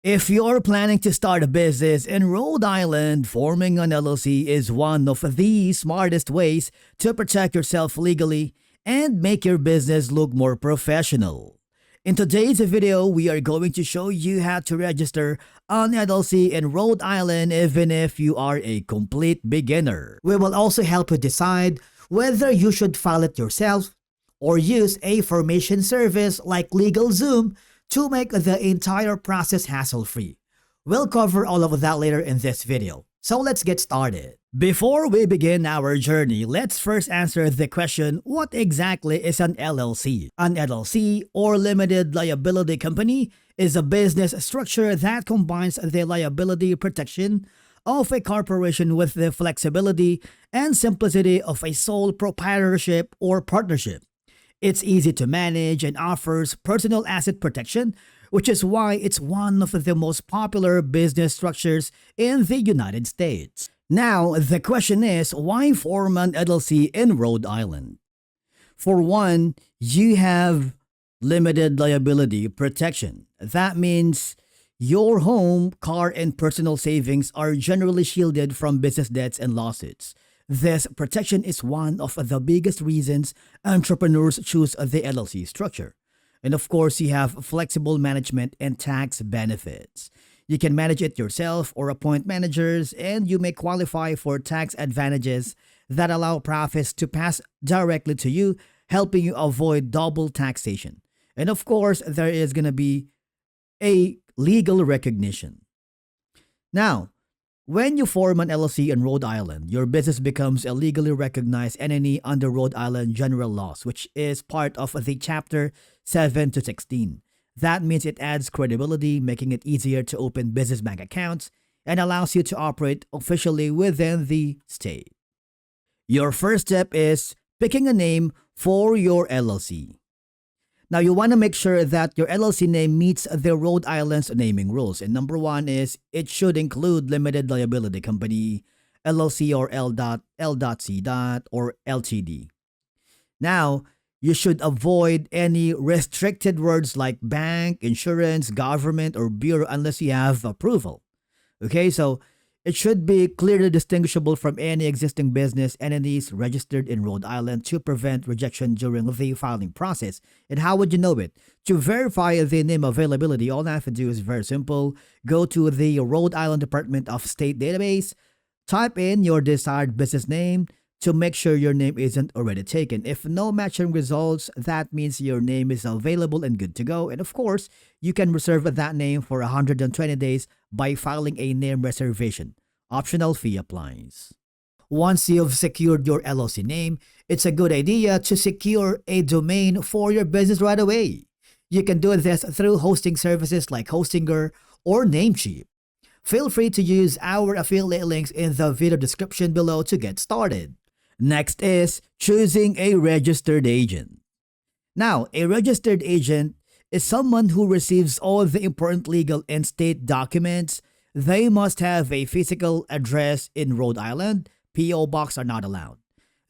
If you're planning to start a business in Rhode Island, forming an LLC is one of the smartest ways to protect yourself legally and make your business look more professional. In today's video, we are going to show you how to register an LLC in Rhode Island even if you are a complete beginner. We will also help you decide whether you should file it yourself or use a formation service like LegalZoom to make the entire process hassle-free. We'll cover all of that later in this video, so let's get started. Before we begin our journey, let's first answer the question, what exactly is an LLC? An LLC, or Limited Liability Company, is a business structure that combines the liability protection of a corporation with the flexibility and simplicity of a sole proprietorship or partnership. It's easy to manage and offers personal asset protection, which is why it's one of the most popular business structures in the United States. Now, the question is, why form an LLC in Rhode Island? For one, you have limited liability protection. That means your home, car, and personal savings are generally shielded from business debts and lawsuits. This protection is one of the biggest reasons entrepreneurs choose the LLC structure. And of course, you have flexible management and tax benefits. You can manage it yourself or appoint managers, and you may qualify for tax advantages that allow profits to pass directly to you, helping you avoid double taxation. And of course, there is going to be a legal recognition. Now, when you form an LLC in Rhode Island, your business becomes a legally recognized entity under Rhode Island general laws, which is part of the Chapter 7 to 16. That means it adds credibility, making it easier to open business bank accounts and allows you to operate officially within the state. Your first step is picking a name for your LLC. Now, you want to make sure that your LLC name meets the Rhode Island's naming rules. And number one is it should include Limited Liability Company, LLC or L.C. or LTD. Now, you should avoid any restricted words like bank, insurance, government, or bureau unless you have approval. Okay, so it should be clearly distinguishable from any existing business entities registered in Rhode Island to prevent rejection during the filing process. And how would you know it? To verify the name availability, all I have to do is very simple. Go to the Rhode Island Department of State database, type in your desired business name to make sure your name isn't already taken. If no matching results, that means your name is available and good to go. And of course, you can reserve that name for 120 days by filing a name reservation. Optional fee applies. Once you've secured your LLC name, it's a good idea to secure a domain for your business right away. You can do this through hosting services like Hostinger or Namecheap. Feel free to use our affiliate links in the video description below to get started. Next is choosing a registered agent. Now, a registered agent is someone who receives all the important legal and state documents. They must have a physical address in Rhode Island. P.O. Box are not allowed.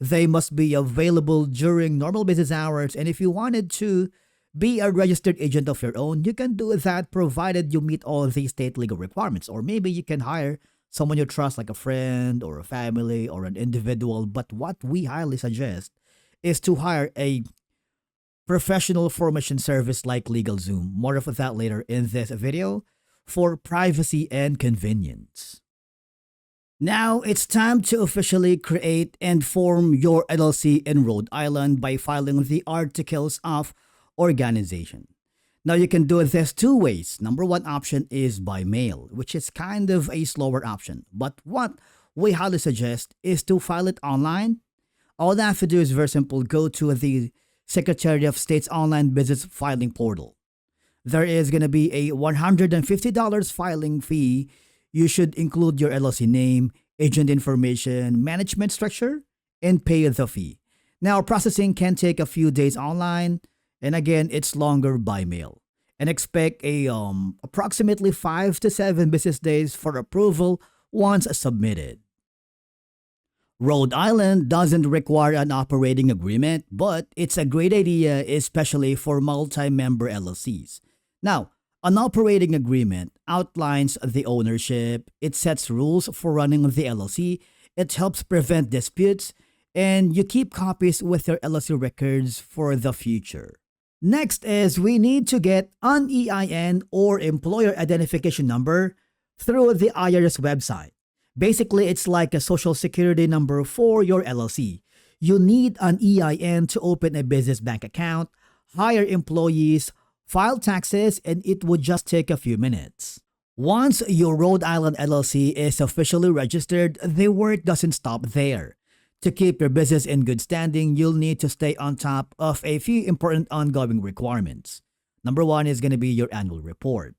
They must be available during normal business hours, and if you wanted to be a registered agent of your own, you can do that provided you meet all the state legal requirements. Or maybe you can hire someone you trust like a friend or a family or an individual. But what we highly suggest is to hire a professional formation service like LegalZoom. More of that later in this video for privacy and convenience. Now, it's time to officially create and form your LLC in Rhode Island by filing the Articles of Organization. Now, you can do this two ways. Number one option is by mail, which is kind of a slower option. But what we highly suggest is to file it online. All that have to do is very simple. Go to the Secretary of State's online business filing portal. There is going to be a $150 filing fee. You should include your LLC name, agent information, management structure, and pay the fee. Now, processing can take a few days online. And again, it's longer by mail. And expect approximately 5 to 7 business days for approval once submitted. Rhode Island doesn't require an operating agreement, but it's a great idea, especially for multi-member LLCs. Now, An operating agreement outlines the ownership, it sets rules for running the LLC, it helps prevent disputes, and you keep copies with your LLC records for the future. Next is we need to get an EIN or employer identification number through the IRS website. Basically, it's like a social security number for your LLC. You need an EIN to open a business bank account, hire employees, file taxes, and it would just take a few minutes. Once your Rhode Island LLC is officially registered, the work doesn't stop there. To keep your business in good standing, you'll need to stay on top of a few important ongoing requirements. Number one is going to be your annual report.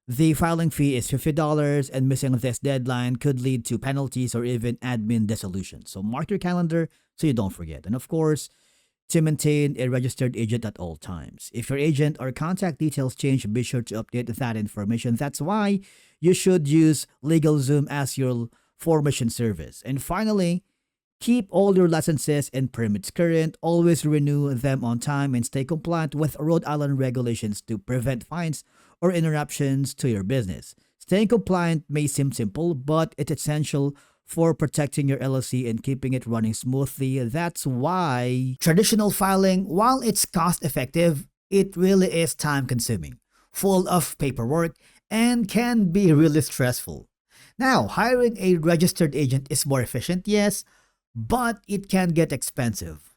The filing fee is $50, and missing this deadline could lead to penalties or even admin dissolution. So mark your calendar so you don't forget. And of course, to maintain a registered agent at all times. If your agent or contact details change, be sure to update that information. That's why you should use LegalZoom as your formation service. And finally, keep all your licenses and permits current. Always renew them on time and stay compliant with Rhode Island regulations to prevent fines or interruptions to your business. Staying compliant may seem simple, but it's essential for protecting your LLC and keeping it running smoothly. That's why traditional filing, while it's cost-effective, it really is time-consuming, full of paperwork, and can be really stressful. Now, hiring a registered agent is more efficient, yes, but it can get expensive.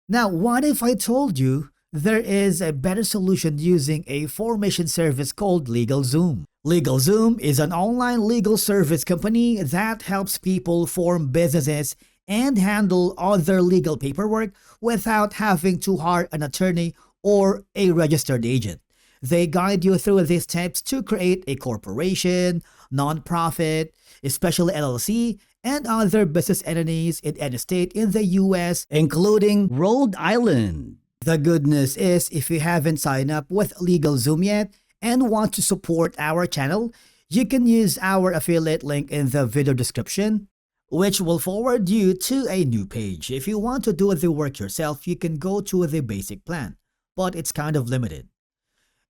Now, what if I told you there is a better solution using a formation service called LegalZoom? LegalZoom is an online legal service company that helps people form businesses and handle other legal paperwork without having to hire an attorney or a registered agent. They guide you through these steps to create a corporation, nonprofit, especially LLC, and other business entities in any state in the US, including Rhode Island. The good news is, if you haven't signed up with LegalZoom yet and want to support our channel, you can use our affiliate link in the video description, which will forward you to a new page. If you want to do the work yourself, you can go to the basic plan, but it's kind of limited.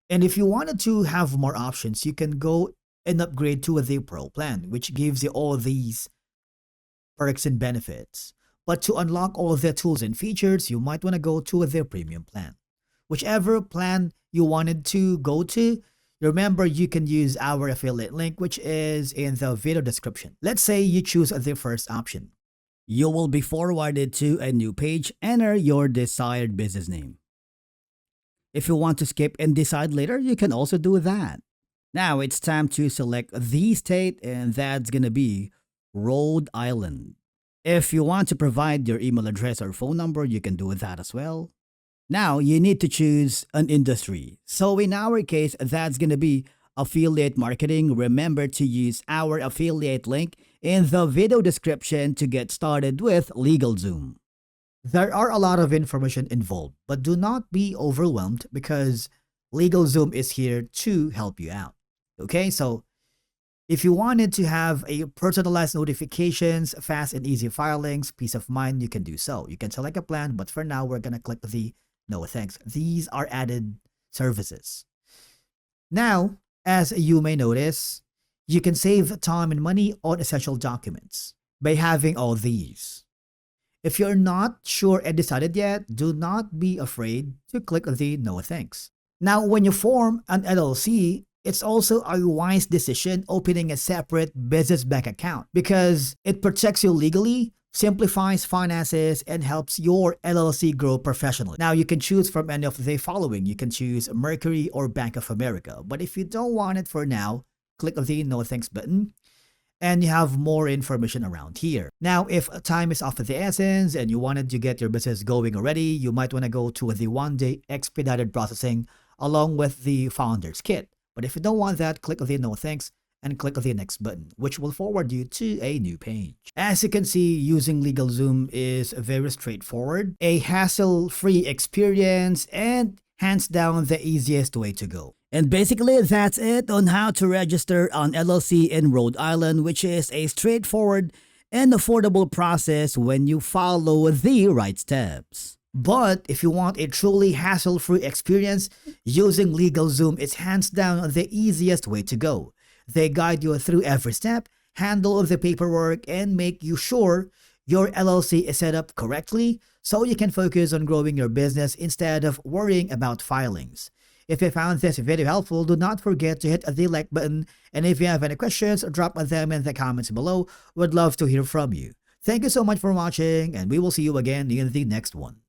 And if you wanted to have more options, you can go and upgrade to the Pro plan, which gives you all these perks and benefits. But to unlock all the tools and features, you might want to go to the premium plan. Whichever plan you wanted to go to, remember you can use our affiliate link, which is in the video description. Let's say you choose the first option. You will be forwarded to a new page. Enter your desired business name. If you want to skip and decide later, you can also do that. Now it's time to select the state, and that's going to be Rhode Island. If you want to provide your email address or phone number, you can do that as well. Now you need to choose an industry. So in our case, that's going to be affiliate marketing. Remember to use our affiliate link in the video description to get started with LegalZoom. There are a lot of information involved, but do not be overwhelmed because LegalZoom is here to help you out. Okay, so if you wanted to have a personalized notifications, fast and easy filings, peace of mind, you can do so. You can select a plan, but for now, we're going to click the no thanks. These are added services. Now, as you may notice, you can save time and money on essential documents by having all these. If you're not sure and decided yet, do not be afraid to click the no thanks. Now, when you form an LLC, it's also a wise decision opening a separate business bank account because it protects you legally, simplifies finances, and helps your LLC grow professionally. Now, you can choose from any of the following. You can choose Mercury or Bank of America. But if you don't want it for now, click the no thanks button and you have more information around here. Now, if time is of the essence and you wanted to get your business going already, you might want to go to the one-day expedited processing along with the founder's kit. But if you don't want that, click the no thanks and click the next button, which will forward you to a new page. As you can see, using LegalZoom is very straightforward, a hassle-free experience, and hands down the easiest way to go. And basically, that's it on how to register an LLC in Rhode Island, which is a straightforward and affordable process when you follow the right steps. But if you want a truly hassle-free experience, using LegalZoom is hands down the easiest way to go. They guide you through every step, handle the paperwork, and make you sure your LLC is set up correctly so you can focus on growing your business instead of worrying about filings. If you found this video helpful, do not forget to hit the like button, and if you have any questions, drop them in the comments below. Would love to hear from you. Thank you so much for watching, and we will see you again in the next one.